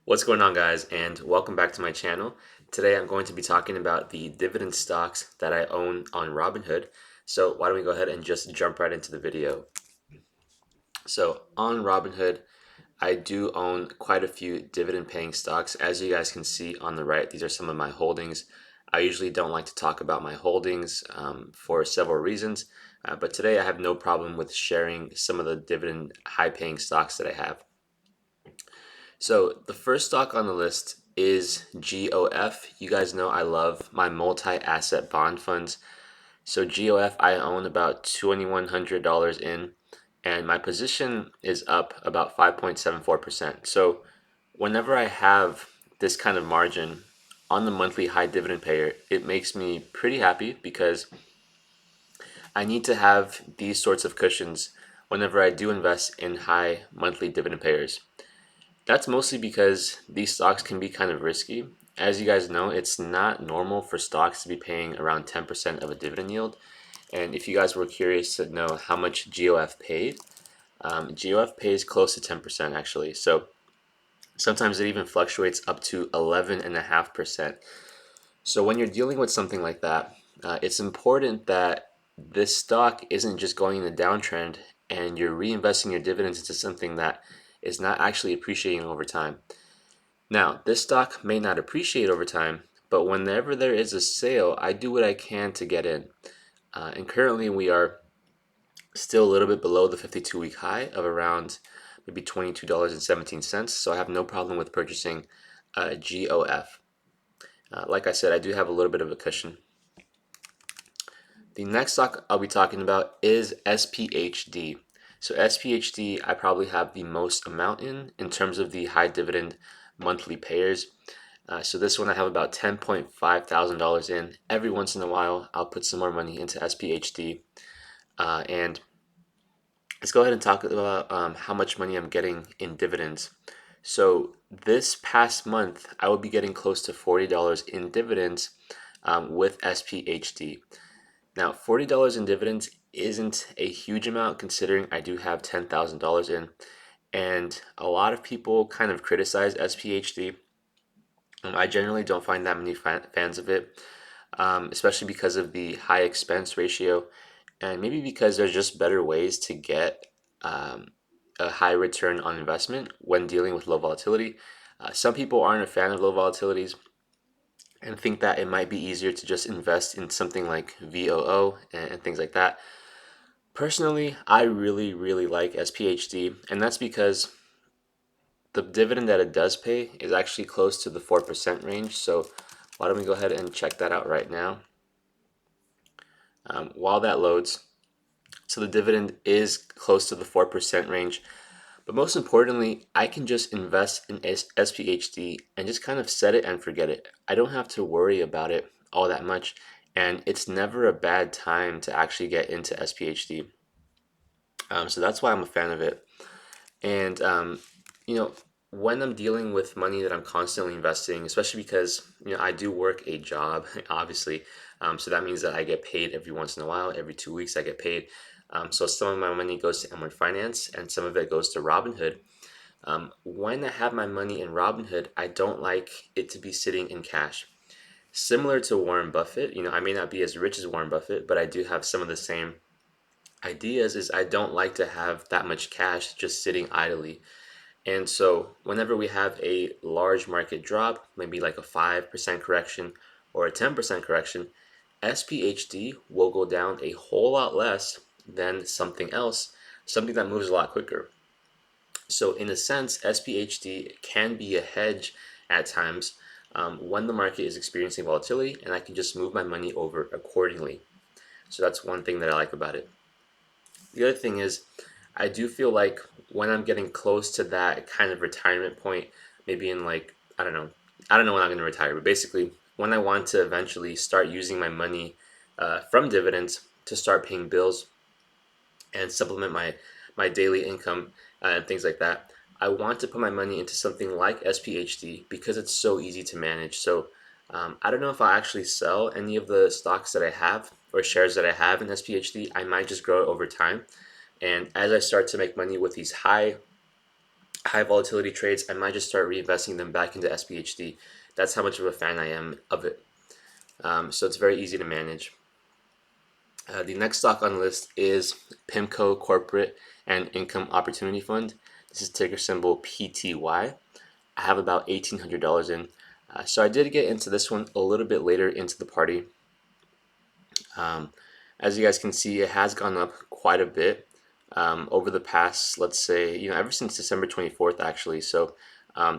What's going on, guys, and welcome back to my channel. Today I'm going to be talking about the dividend stocks that I own on Robinhood. So why don't we go ahead and just jump right into the video. So on Robinhood, I do own quite a few dividend paying stocks. As you guys can see on the right, these are some of my holdings. I usually don't like to talk about my holdings for several reasons, but today I have no problem with sharing some of the dividend high paying stocks that I have. So the first stock on the list is GOF. You guys know I love my multi-asset bond funds. So GOF, I own about $2,100 in, and my position is up about 5.74%. So whenever I have this kind of margin on the monthly high dividend payer, it makes me pretty happy because I need to have these sorts of cushions whenever I do invest in high monthly dividend payers. That's mostly because these stocks can be kind of risky. As you guys know, it's not normal for stocks to be paying around 10% of a dividend yield. And if you guys were curious to know how much GOF paid, GOF pays close to 10% actually. So sometimes it even fluctuates up to 11.5%. So when you're dealing with something like that, it's important that this stock isn't just going in a downtrend and you're reinvesting your dividends into something that is not actually appreciating over time. Now, this stock may not appreciate over time, but whenever there is a sale, I do what I can to get in. And currently, we are still a little bit below the 52-week high of around maybe $22.17. So I have no problem with purchasing GOF. Like I said, I do have a little bit of a cushion. The next stock I'll be talking about is SPHD. So SPHD, I probably have the most amount in terms of the high dividend monthly payers. So this one I have about $10,500 in. Every once in a while, I'll put some more money into SPHD. And let's go ahead and talk about how much money I'm getting in dividends. So this past month, I will be getting close to $40 in dividends with SPHD. Now, $40 in dividends isn't a huge amount considering I do have $10,000 in. And a lot of people kind of criticize SPHD. I generally don't find that many fans of it, especially because of the high expense ratio, and maybe because there's just better ways to get um, a high return on investment when dealing with low volatility. Some people aren't a fan of low volatilities and think that it might be easier to just invest in something like VOO and things like that. Personally, I really, really like SPHD, and that's because the dividend that it does pay is actually close to the 4% range. So why don't we go ahead and check that out right now while that loads. So the dividend is close to the 4% range. But most importantly, I can just invest in SPHD and just kind of set it and forget it. I don't have to worry about it all that much. And it's never a bad time to actually get into SPHD. So that's why I'm a fan of it. And you know, when I'm dealing with money that I'm constantly investing, especially because I do work a job, obviously, so that means that I get paid every once in a while. Every 2 weeks, I get paid. So some of my money goes to M1 Finance, and some of it goes to Robinhood. When I have my money in Robinhood, I don't like it to be sitting in cash. Similar to Warren Buffett, I may not be as rich as Warren Buffett, but I do have some of the same ideas. Is I don't like to have that much cash just sitting idly. And so, whenever we have a large market drop, maybe like a 5% correction or a 10% correction, SPHD will go down a whole lot less than something else, something that moves a lot quicker. So, in a sense, SPHD can be a hedge at times when the market is experiencing volatility, and I can just move my money over accordingly. So, that's one thing that I like about it. The other thing is, I do feel like when I'm getting close to that kind of retirement point, maybe in like, I don't know when I'm going to retire, but basically, when I want to eventually start using my money from dividends to start paying bills and supplement my daily income and things like that, I want to put my money into something like SPHD because it's so easy to manage. So I don't know if I actually sell any of the stocks that I have or shares that I have in SPHD. I might just grow it over time. And as I start to make money with these high high volatility trades, I might just start reinvesting them back into SPHD. That's how much of a fan I am of it. So it's very easy to manage. The next stock on the list is PIMCO Corporate and Income Opportunity Fund. This is ticker symbol PTY. I have about $1,800 in. So I did get into this one a little bit later into the party. As you guys can see, it has gone up quite a bit over the past, let's say, ever since December 24th, actually. So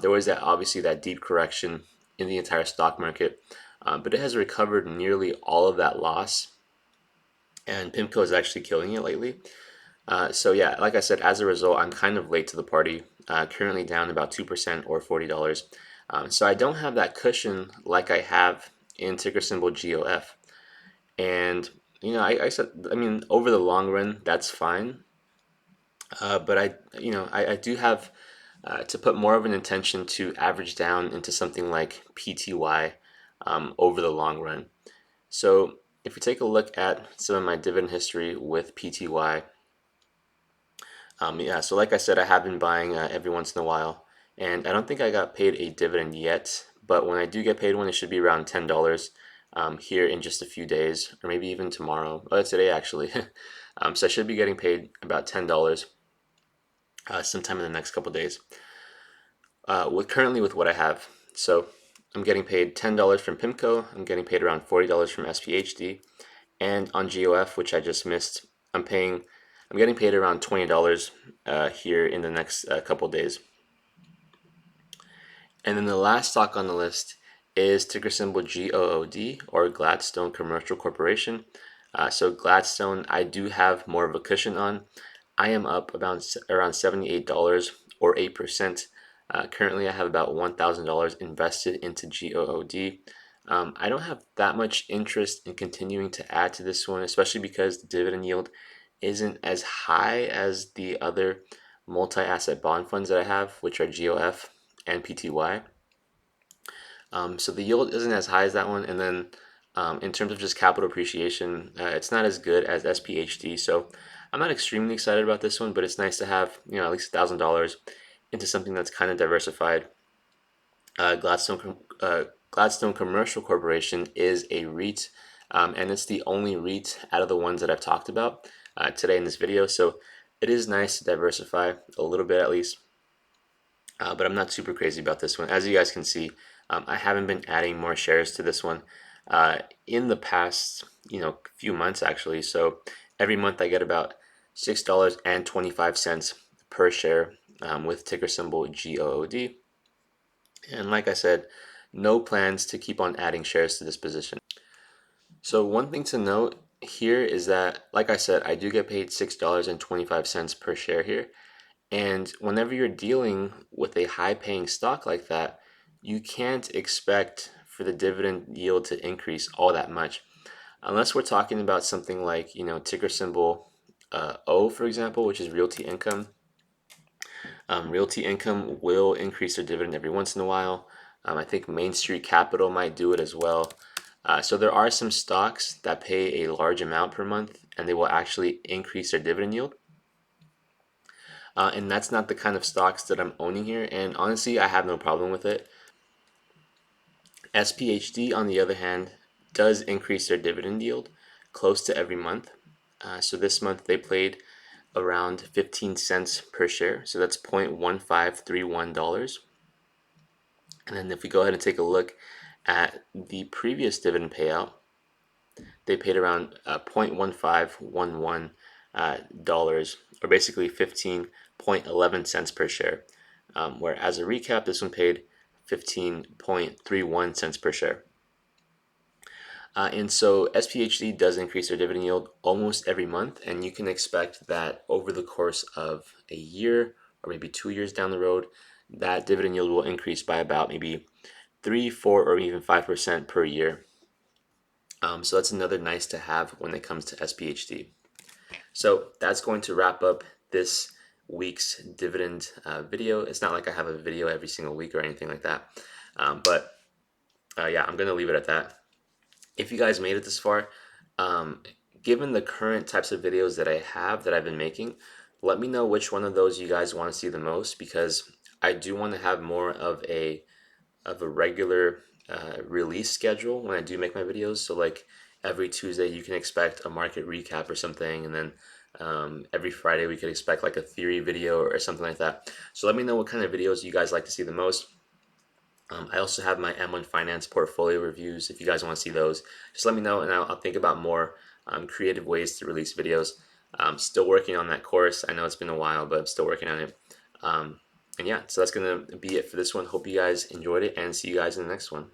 there was obviously that deep correction in the entire stock market, but it has recovered nearly all of that loss, and PIMCO is actually killing it lately. So yeah, like I said, as a result, I'm kind of late to the party, currently down about 2% or $40. So I don't have that cushion like I have in ticker symbol GOF. And I said, I mean, over the long run, that's fine. But I do have to put more of an intention to average down into something like PTY over the long run. So if we take a look at some of my dividend history with PTY, yeah, so like I said, I have been buying every once in a while, and I don't think I got paid a dividend yet, but when I do get paid one, it should be around $10 here in just a few days, or maybe even tomorrow. Oh, today actually. So I should be getting paid about $10 sometime in the next couple days. Currently with what I have, so I'm getting paid $10 from PIMCO. I'm getting paid around $40 from SPHD, and on GOF, which I just missed, I'm getting paid around $20 here in the next couple days. And then the last stock on the list is ticker symbol GOOD, or Gladstone Commercial Corporation. So Gladstone, I do have more of a cushion on. I am up about around $78 or 8%. Currently, I have about $1,000 invested into GOOD. I don't have that much interest in continuing to add to this one, especially because the dividend yield isn't as high as the other multi-asset bond funds that I have, which are GOF and PTY. So the yield isn't as high as that one. And then in terms of just capital appreciation, it's not as good as SPHD. So I'm not extremely excited about this one, but it's nice to have at least $1,000 into something that's kind of diversified. Gladstone Commercial Corporation is a REIT, and it's the only REIT out of the ones that I've talked about today in this video. So it is nice to diversify a little bit at least. But I'm not super crazy about this one. As you guys can see, I haven't been adding more shares to this one in the past, few months actually. So every month I get about $6.25 per share with ticker symbol GOOD. And like I said, no plans to keep on adding shares to this position. So one thing to note here is that, like I said, I do get paid $6.25 per share here. And whenever you're dealing with a high paying stock like that, you can't expect for the dividend yield to increase all that much. Unless we're talking about something like, ticker symbol O, for example, which is Realty Income. Realty Income will increase their dividend every once in a while. I think Main Street Capital might do it as well. So there are some stocks that pay a large amount per month and they will actually increase their dividend yield. And that's not the kind of stocks that I'm owning here. And honestly, I have no problem with it. SPHD, on the other hand, does increase their dividend yield close to every month. So this month they paid around 15 cents per share. So that's $0.1531. And then if we go ahead and take a look at the previous dividend payout, they paid around $0.1511 dollars, or basically 15.11 cents per share. Where as a recap, this one paid 15.31 cents per share. And so SPHD does increase their dividend yield almost every month, and you can expect that over the course of a year or maybe 2 years down the road, that dividend yield will increase by about maybe 3, 4, or even 5% per year. So that's another nice to have when it comes to SPHD. So that's going to wrap up this week's dividend video. It's not like I have a video every single week or anything like that. But yeah, I'm going to leave it at that. If you guys made it this far, given the current types of videos that I've been making, let me know which one of those you guys want to see the most, because I do want to have more of a regular release schedule when I do make my videos. So like every Tuesday you can expect a market recap or something, and then every Friday we could expect like a theory video or something like that. So let me know what kind of videos you guys like to see the most. I also have my M1 Finance portfolio reviews. If you guys want to see those, just let me know and I'll think about more creative ways to release videos. I'm still working on that course. I know it's been a while, but I'm still working on it. And yeah, so that's going to be it for this one. Hope you guys enjoyed it and see you guys in the next one.